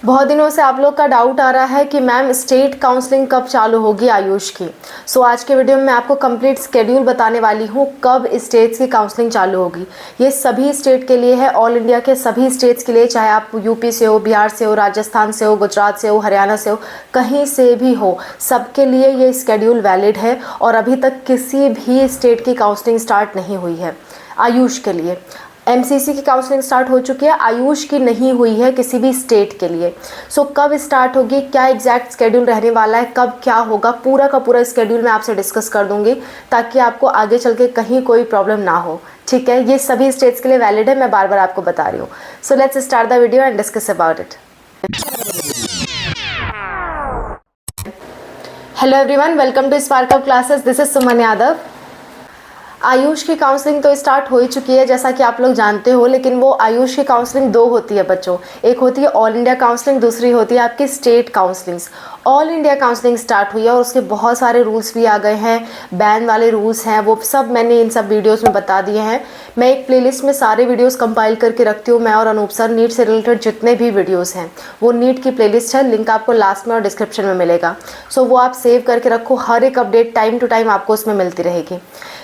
बहुत दिनों से आप लोग का डाउट आ रहा है कि मैम स्टेट काउंसलिंग कब चालू होगी आयुष की। आज के वीडियो में मैं आपको कंप्लीट स्केड्यूल बताने वाली हूँ कब स्टेट्स की काउंसलिंग चालू होगी। ये सभी स्टेट के लिए है, ऑल इंडिया के सभी स्टेट्स के लिए, चाहे आप यूपी से हो, बिहार से हो, राजस्थान से हो, गुजरात से हो, हरियाणा से हो, कहीं से भी हो, सबके लिए ये स्केड्यूल वैलिड है। और अभी तक किसी भी स्टेट की काउंसलिंग स्टार्ट नहीं हुई है आयुष के लिए। एमसीसी की काउंसलिंग स्टार्ट हो चुकी है, आयुष की नहीं हुई है किसी भी स्टेट के लिए। कब स्टार्ट होगी, क्या एग्जैक्ट स्केड्यूल रहने वाला है, कब क्या होगा, पूरा का पूरा स्केड्यूल मैं आपसे डिस्कस कर दूंगी ताकि आपको आगे चल के कहीं कोई प्रॉब्लम ना हो। ठीक है, ये सभी स्टेट्स के लिए वैलिड है, मैं बार बार आपको बता रही हूँ। So let's start the video and discuss about it. Hello everyone, welcome to spark up classes. This is Suman Yadav. AYUSH की काउंसलिंग तो स्टार्ट हो ही चुकी है जैसा कि आप लोग जानते हो, लेकिन वो आयुष की काउंसलिंग दो होती है बच्चों। एक होती है ऑल इंडिया काउंसलिंग, दूसरी होती है आपकी state counsellings. All India counselling start हुई है और उसके बहुत सारे रूल्स भी आ गए हैं, बैन वाले रूल्स हैं, वो सब मैंने इन सब वीडियोस में बता दिए हैं। मैं एक प्लेलिस्ट में सारे वीडियोस कंपाइल करके रखती हूँ, मैं और अनूप सर। नीट से रिलेटेड जितने भी वीडियोस हैं वो नीट की प्लेलिस्ट है, लिंक आपको लास्ट में और डिस्क्रिप्शन में मिलेगा। वो आप सेव करके रखो, हर एक अपडेट टाइम टू टाइम आपको उसमें मिलती रहेगी।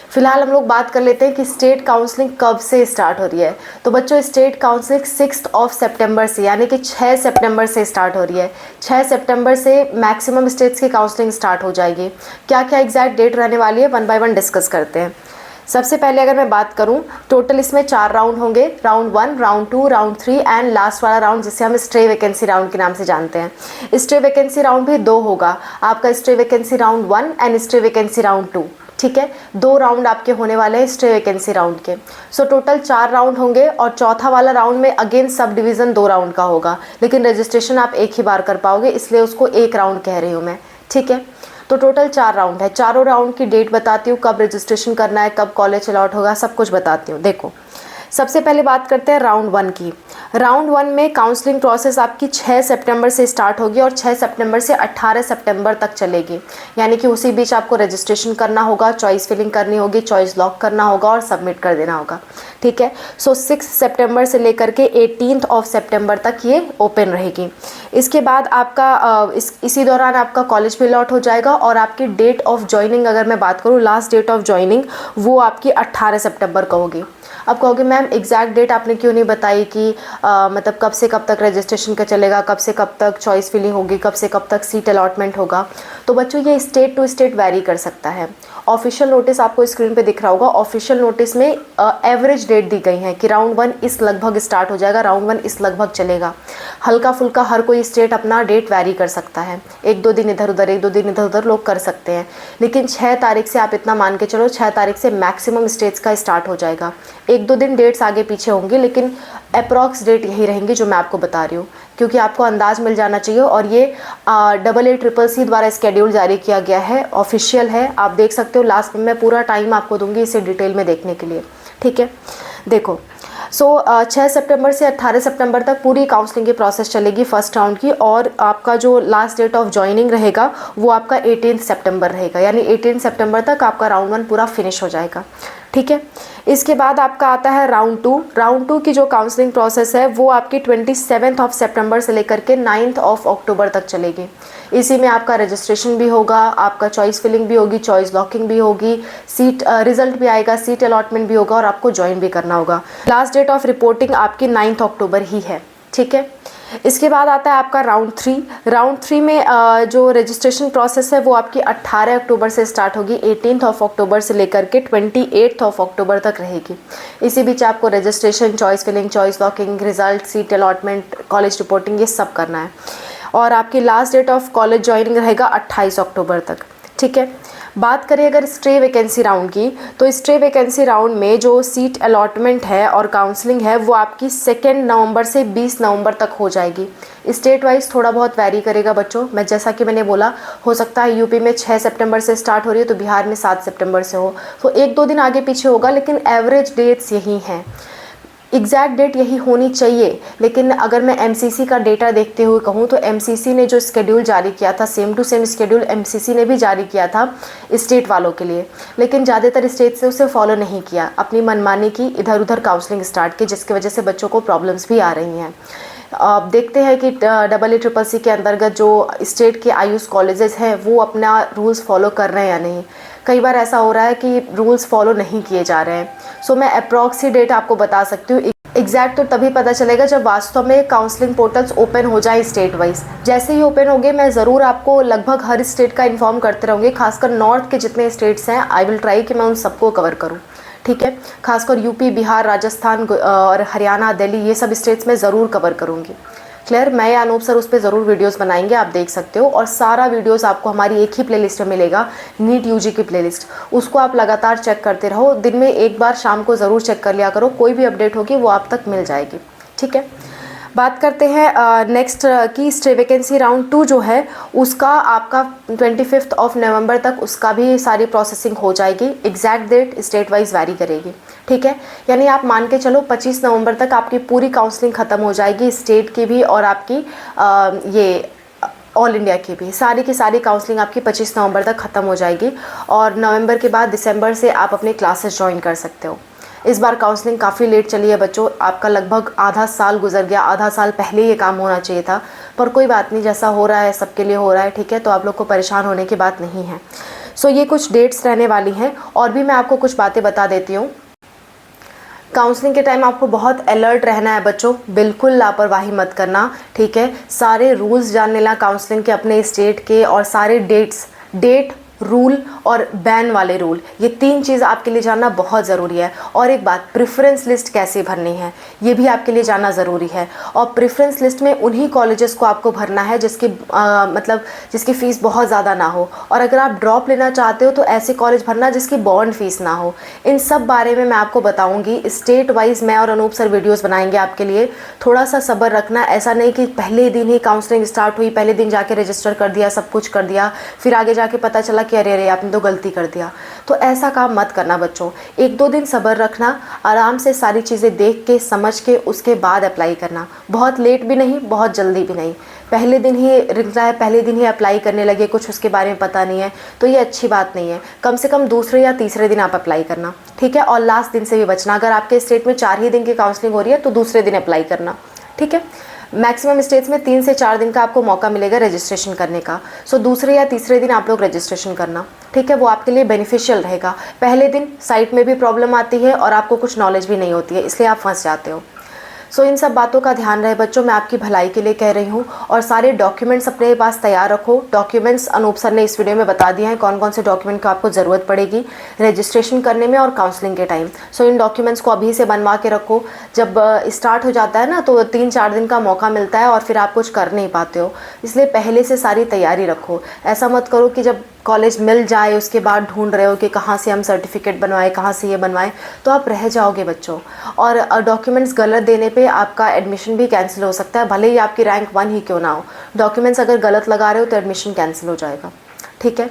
फिलहाल हम लोग बात कर लेते हैं कि स्टेट काउंसलिंग कब से स्टार्ट हो रही है। तो बच्चों, स्टेट काउंसलिंग 6 सितंबर से, यानी कि 6 सितंबर से स्टार्ट हो रही है। 6 सितंबर से मैक्सिमम स्टेट्स की काउंसलिंग स्टार्ट हो जाएगी। क्या क्या एग्जैक्ट डेट रहने वाली है, वन बाय वन डिस्कस करते हैं। सबसे पहले अगर मैं बात करूं, टोटल इसमें 4 राउंड होंगे, round 1, round 2, round 3 and last वाला राउंड जिसे हम स्टे वैकेंसी राउंड के नाम से जानते हैं। स्टे वैकेंसी राउंड भी 2 होगा, आपका stay vacancy round 1 and stay vacancy round 2। ठीक है, 2 राउंड आपके होने वाले हैं स्टे वैकेंसी राउंड के। टोटल 4 राउंड होंगे और चौथा वाला राउंड में अगेन सब डिवीज़न 2 राउंड का होगा, लेकिन रजिस्ट्रेशन आप एक ही बार कर पाओगे, इसलिए उसको 1 राउंड कह रही हूँ मैं। ठीक है, तो टोटल 4 राउंड है। चारों राउंड की डेट बताती हूँ, कब रजिस्ट्रेशन करना है, कब कॉलेज अलॉट होगा, सब कुछ बताती हूँ। देखो, सबसे पहले बात करते हैं राउंड 1 की। राउंड 1 में काउंसलिंग प्रोसेस आपकी 6 सितंबर से स्टार्ट होगी और 6 सितंबर से 18 सितंबर तक चलेगी, यानी कि उसी बीच आपको रजिस्ट्रेशन करना होगा, चॉइस फिलिंग करनी होगी, चॉइस लॉक करना होगा और सबमिट कर देना होगा। ठीक है, 6 सितंबर से लेकर के 18 सितंबर तक ये ओपन रहेगी। इसके बाद आपका इसी दौरान आपका कॉलेज भी अलॉट हो जाएगा और आपकी डेट ऑफ ज्वाइनिंग, अगर मैं बात करूँ लास्ट डेट ऑफ ज्वाइनिंग, वो आपकी 18 सितंबर को होगी। अब कहोगे मैम एग्जैक्ट डेट आपने क्यों नहीं बताई कि मतलब कब से कब तक रजिस्ट्रेशन का चलेगा, कब से कब तक चॉइस फिलिंग होगी, कब से कब तक सीट अलॉटमेंट होगा। तो बच्चों, ये स्टेट टू स्टेट वैरी कर सकता है। ऑफिशियल नोटिस आपको स्क्रीन पे दिख रहा होगा, ऑफिशियल नोटिस में एवरेज डेट दी गई है कि राउंड 1 इस लगभग स्टार्ट हो जाएगा, राउंड 1 इस लगभग चलेगा। हल्का फुल्का हर कोई स्टेट अपना डेट वैरी कर सकता है, 1-2 दिन इधर उधर, 1-2 दिन इधर उधर लोग कर सकते हैं, लेकिन 6 तारीख से आप इतना मान के चलो, 6 तारीख से मैक्सिमम स्टेट्स का स्टार्ट हो जाएगा। 1-2 दिन डेट्स आगे पीछे होंगी, लेकिन अप्रॉक्स डेट यही रहेंगी जो मैं आपको बता रही हूँ, क्योंकि आपको अंदाज मिल जाना चाहिए। और ये AACCC द्वारा स्केड्यूल जारी किया गया है, ऑफिशियल है, आप देख सकते हो। लास्ट में मैं पूरा टाइम आपको दूंगी इसे डिटेल में देखने के लिए। ठीक है, देखो, 6 सितंबर से 18 सितंबर तक पूरी काउंसलिंग की प्रोसेस चलेगी फर्स्ट राउंड की, और आपका जो लास्ट डेट ऑफ ज्वाइनिंग रहेगा वो आपका 18 सितंबर रहेगा, यानी 18 सितंबर तक आपका राउंड 1 पूरा फिनिश हो जाएगा। ठीक है, इसके बाद आपका आता है राउंड 2। राउंड 2 की जो काउंसलिंग प्रोसेस है वो आपकी 27 सितंबर से लेकर के 9 अक्टूबर तक चलेगी। इसी में आपका रजिस्ट्रेशन भी होगा, आपका चॉइस फिलिंग भी होगी, चॉइस लॉकिंग भी होगी, सीट रिजल्ट भी आएगा, सीट अलॉटमेंट भी होगा और आपको ज्वाइन भी करना होगा। लास्ट डेट ऑफ रिपोर्टिंग आपकी 9 अक्टूबर ही है। ठीक है, इसके बाद आता है आपका राउंड 3। राउंड 3 में जो रजिस्ट्रेशन प्रोसेस है वो आपकी 18 अक्टूबर से स्टार्ट होगी, 18 अक्टूबर से लेकर के 28 अक्टूबर तक रहेगी। इसी बीच आपको registration, choice filling, choice locking, result, seat allotment, college reporting, ये सब करना है। और आपकी last date of college joining रहेगा 28 अक्टूबर तक। ठीक है, बात करें अगर स्टे वैकेंसी राउंड की, तो स्टे वैकेंसी राउंड में जो सीट अलॉटमेंट है और काउंसलिंग है वो आपकी 2 नवंबर से 20 नवंबर तक हो जाएगी। स्टेट वाइज थोड़ा बहुत वैरी करेगा बच्चों, मैं जैसा कि मैंने बोला, हो सकता है यूपी में 6 सितंबर से स्टार्ट हो रही है तो बिहार में 7 सितंबर से हो, तो 1-2 दिन आगे पीछे होगा, लेकिन एवरेज डेट्स यही हैं। एग्जैक्ट डेट यही होनी चाहिए, लेकिन अगर मैं एमसीसी का डेटा देखते हुए कहूँ तो एमसीसी ने जो स्केड्यूल जारी किया था, same to same schedule MCC ने भी जारी किया था स्टेट वालों के लिए, लेकिन ज़्यादातर स्टेट से उसे फॉलो नहीं किया, अपनी मनमानी की, इधर उधर काउंसलिंग स्टार्ट की, जिसकी वजह से बच्चों को प्रॉब्लम्स भी आ रही हैं। अब देखते हैं कि EEEC के अंतर्गत जो स्टेट के आयुष कॉलेजेस हैं वो अपना रूल्स फॉलो कर रहे हैं या नहीं। कई बार ऐसा हो रहा है कि रूल्स फॉलो नहीं किए जा रहे हैं। सो मैं अप्रॉक्सी डेट आपको बता सकती हूँ। एग्जैक्ट तो तभी पता चलेगा जब वास्तव में काउंसलिंग पोर्टल्स ओपन हो जाए स्टेट वाइज। जैसे ही ओपन होंगे मैं ज़रूर आपको लगभग हर स्टेट का इन्फॉर्म करते रहूँगी, खासकर नॉर्थ के जितने स्टेट्स हैं आई विल ट्राई कि मैं उन सबको कवर करूँ। ठीक है, खासकर यूपी, बिहार, राजस्थान और हरियाणा, दिल्ली, ये सब स्टेट्स में ज़रूर कवर करूँगी। क्लियर, मैं या अनूप सर उस पर ज़रूर वीडियोस बनाएंगे, आप देख सकते हो। और सारा वीडियोस आपको हमारी एक ही प्लेलिस्ट में मिलेगा, नीट यूजी की प्लेलिस्ट। उसको आप लगातार चेक करते रहो, दिन में एक बार शाम को ज़रूर चेक कर लिया करो, कोई भी अपडेट होगी वो आप तक मिल जाएगी। ठीक है, बात करते हैं नेक्स्ट की स्टे वैकेंसी राउंड 2 जो है उसका आपका 25 नवंबर तक उसका भी सारी प्रोसेसिंग हो जाएगी। Exact date state wise vary करेगी। ठीक है, यानी आप मान के चलो 25 नवंबर तक आपकी पूरी काउंसलिंग ख़त्म हो जाएगी, स्टेट की भी और आपकी ये ऑल इंडिया की भी। सारी की सारी काउंसलिंग आपकी 25 नवंबर तक ख़त्म हो जाएगी और नवंबर के बाद दिसंबर से आप अपने क्लासेस ज्वाइन कर सकते हो। इस बार काउंसलिंग काफ़ी लेट चली है बच्चों, आपका लगभग आधा साल गुजर गया, आधा साल पहले ये काम होना चाहिए था, पर कोई बात नहीं, जैसा हो रहा है सबके लिए हो रहा है। ठीक है, तो आप लोग को परेशान होने की बात नहीं है। सो ये कुछ डेट्स रहने वाली हैं और भी मैं आपको कुछ बातें बता देती हूँ। काउंसलिंग के टाइम आपको बहुत अलर्ट रहना है बच्चों, बिल्कुल लापरवाही मत करना। ठीक है, सारे रूल्स जान लेना काउंसलिंग के अपने स्टेट के, और सारे डेट, रूल और बैन वाले रूल, ये 3 चीज़ आपके लिए जानना बहुत ज़रूरी है। और एक बात, प्रेफरेंस लिस्ट कैसे भरनी है ये भी आपके लिए जानना ज़रूरी है। और प्रेफरेंस लिस्ट में उन्हीं कॉलेजेस को आपको भरना है जिसकी मतलब जिसकी फ़ीस बहुत ज़्यादा ना हो, और अगर आप ड्रॉप लेना चाहते हो तो ऐसे कॉलेज भरना जिसकी बॉन्ड फीस ना हो। इन सब बारे में मैं आपको बताऊँगी स्टेट वाइज, मैं और अनूप सर वीडियोज़ बनाएंगे आपके लिए। थोड़ा सा सब्र रखना, ऐसा नहीं कि पहले दिन ही काउंसलिंग स्टार्ट हुई, पहले दिन जाके रजिस्टर कर दिया, सब कुछ कर दिया, फिर आगे जाके पता चला कि अरे अरे आपने तो गलती कर दिया। तो ऐसा काम मत करना बच्चों, 1-2 दिन सब्र रखना, आराम से सारी चीज़ें देख के समझ के उसके बाद अप्लाई करना। बहुत लेट भी नहीं, बहुत जल्दी भी नहीं। पहले दिन ही निकला है, पहले दिन ही अप्लाई करने लगे, कुछ उसके बारे में पता नहीं है, तो ये अच्छी बात नहीं है। कम से कम दूसरे या तीसरे दिन आप अप्लाई करना। ठीक है, और लास्ट दिन से भी बचना। अगर आपके स्टेट में 4 ही दिन की काउंसलिंग हो रही है तो दूसरे दिन अप्लाई करना। ठीक है, मैक्सिमम स्टेट्स में 3 से 4 दिन का आपको मौका मिलेगा रजिस्ट्रेशन करने का। सो दूसरे या तीसरे दिन आप लोग रजिस्ट्रेशन करना। ठीक है, वो आपके लिए बेनिफिशियल रहेगा। पहले दिन साइट में भी प्रॉब्लम आती है और आपको कुछ नॉलेज भी नहीं होती है, इसलिए आप फंस जाते हो। सो इन सब बातों का ध्यान रहे बच्चों, मैं आपकी भलाई के लिए कह रही हूँ। और सारे डॉक्यूमेंट्स अपने पास तैयार रखो। डॉक्यूमेंट्स अनूप सर ने इस वीडियो में बता दिए हैं कौन कौन से डॉक्यूमेंट की आपको ज़रूरत पड़ेगी रजिस्ट्रेशन करने में और काउंसलिंग के टाइम। सो इन डॉक्यूमेंट्स को अभी से बनवा के रखो। जब स्टार्ट हो जाता है ना तो 3-4 दिन का मौका मिलता है और फिर आप कुछ कर नहीं पाते हो, इसलिए पहले से सारी तैयारी रखो। ऐसा मत करो कि जब कॉलेज मिल जाए उसके बाद ढूंढ रहे हो कि कहाँ से हम सर्टिफिकेट बनवाएं, कहाँ से ये बनवाएं, तो आप रह जाओगे बच्चों। और डॉक्यूमेंट्स गलत देने पे आपका एडमिशन भी कैंसिल हो सकता है, भले ही आपकी रैंक 1 ही क्यों ना हो। डॉक्यूमेंट्स अगर गलत लगा रहे हो तो एडमिशन कैंसिल हो जाएगा। ठीक है,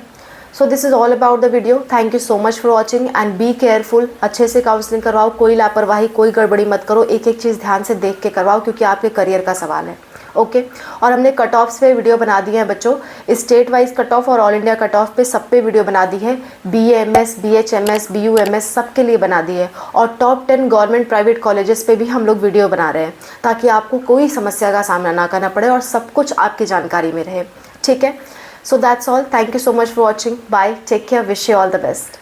so this is all about the video. Thank you so much for watching and be careful. अच्छे से काउंसलिंग करवाओ, कोई लापरवाही, कोई गड़बड़ी मत करो। एक एक चीज़ ध्यान से देख के करवाओ क्योंकि आपके करियर का सवाल है। ओके, और हमने कट ऑफ्स पे वीडियो बना दी है बच्चों, स्टेट वाइज कट ऑफ और ऑल इंडिया कट ऑफ पे सब पे वीडियो बना दी है। BAMS, BHMS, BUMS सब के लिए बना दी है। और टॉप 10 गवर्नमेंट प्राइवेट कॉलेजेस पे भी हम लोग वीडियो बना रहे हैं ताकि आपको कोई समस्या का सामना ना करना पड़े और सब कुछ आपकी जानकारी में रहे। ठीक है, so that's all. Thank you so much for watching. Bye, take care, wish you all the best.